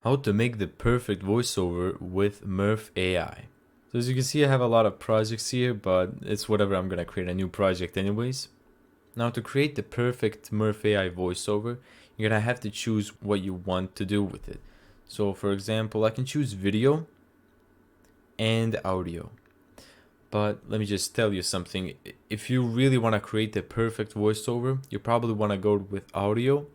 How to make the perfect voiceover with Murf AI. So as you can see, I have a lot of projects here, but it's whatever. I'm gonna create a new project anyways. Now to create the perfect Murf AI voiceover, you're gonna have to choose what you want to do with it. So for example, I can choose video and audio. But let me just tell you something. If you really want to create the perfect voiceover, you probably want to go with audio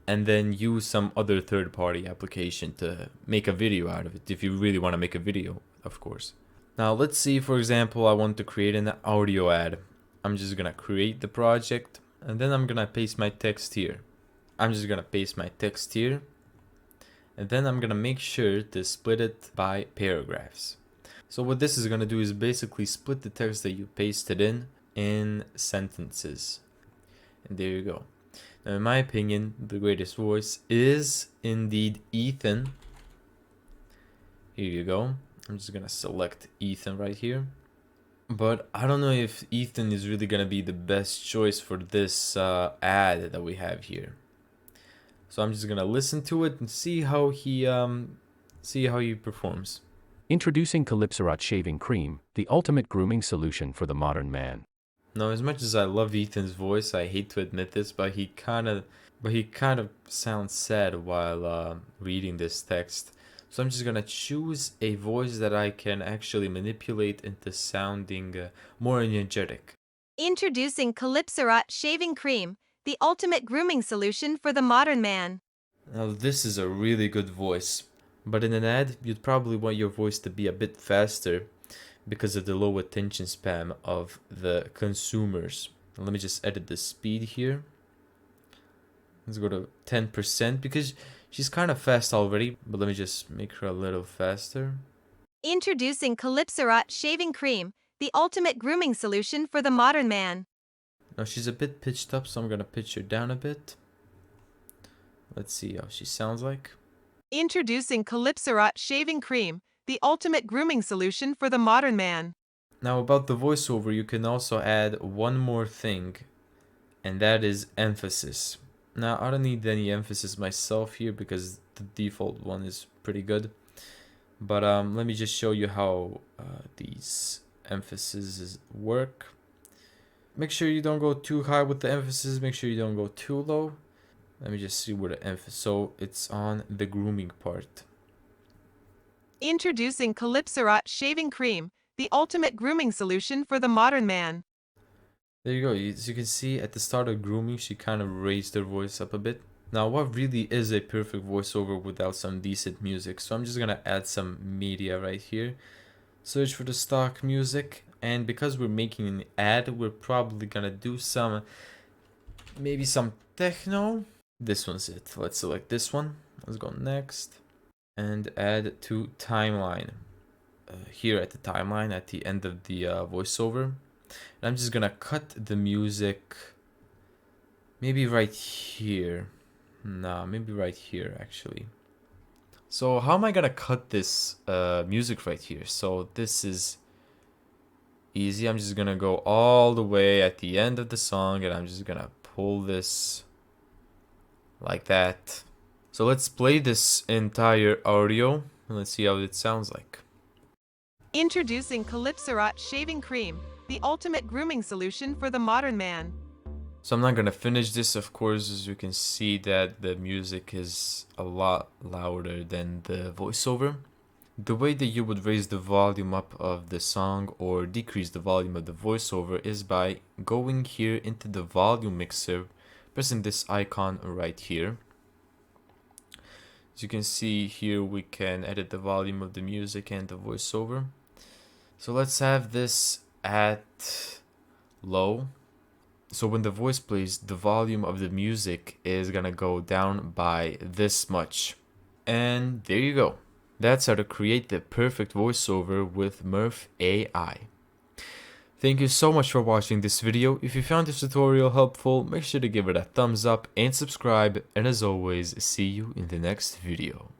and then use some other third-party application to make a video out of it, if you really want to make a video, of course. Now let's see, for example, I want to create an audio ad. I'm just gonna create the project and then I'm gonna paste my text here. I'm just gonna paste my text here and then I'm gonna make sure to split it by paragraphs. So what this is gonna do is basically split the text that you pasted in sentences. And there you go. Now, in my opinion, the greatest voice is indeed Ethan. Here you go. I'm just gonna select Ethan right here. But I don't know if Ethan is really gonna be the best choice for this ad that we have here. So I'm just gonna listen to it and see how he performs. Introducing Calypsorot Shaving Cream, the ultimate grooming solution for the modern man. Now, as much as I love Ethan's voice, I hate to admit this, but he kind of sounds sad while reading this text. So I'm just gonna choose a voice that I can actually manipulate into sounding more energetic. Introducing Calypsorot Shaving Cream, the ultimate grooming solution for the modern man. Now this is a really good voice, but in an ad, you'd probably want your voice to be a bit faster because of the low attention span of the consumers. Let me just edit the speed here. Let's go to 10% because she's kind of fast already, but let me just make her a little faster. Introducing Calypsorot Shaving Cream, the ultimate grooming solution for the modern man. Now she's a bit pitched up, so I'm gonna pitch her down a bit. Let's see how she sounds like. Introducing Calypsorot Shaving Cream, the ultimate grooming solution for the modern man. Now about the voiceover, you can also add one more thing, and that is emphasis. Now I don't need any emphasis myself here because the default one is pretty good. But let me just show you how these emphases work. Make sure you don't go too high with the emphasis. Make sure you don't go too low. Let me just see where the emphasis. So it's on the grooming part. Introducing Calypsorot Shaving Cream, the ultimate grooming solution for the modern man. There you go. As you can see, at the start of grooming, she kind of raised her voice up a bit. Now, what really is a perfect voiceover without some decent music? So I'm just gonna add some media right here. Search for the stock music, and because we're making an ad, we're probably gonna do maybe some techno. This one's it. Let's select this one. Let's go next and add to timeline. Here at the timeline, at the end of the voiceover. And I'm just gonna cut the music maybe right here. Nah, maybe right here actually. So how am I gonna cut this music right here? So this is easy. I'm just gonna go all the way at the end of the song and I'm just gonna pull this like that. So let's play this entire audio and let's see how it sounds like. Introducing Calypsorot Shaving Cream, the ultimate grooming solution for the modern man. So I'm not gonna finish this, of course. As you can see that the music is a lot louder than the voiceover. The way that you would raise the volume up of the song or decrease the volume of the voiceover is by going here into the volume mixer, pressing this icon right here. As you can see here, we can edit the volume of the music and the voiceover. So let's have this at low. So when the voice plays, the volume of the music is gonna go down by this much. And there you go. That's how to create the perfect voiceover with Murf AI. Thank you so much for watching this video. If you found this tutorial helpful, make sure to give it a thumbs up and subscribe. And as always, see you in the next video.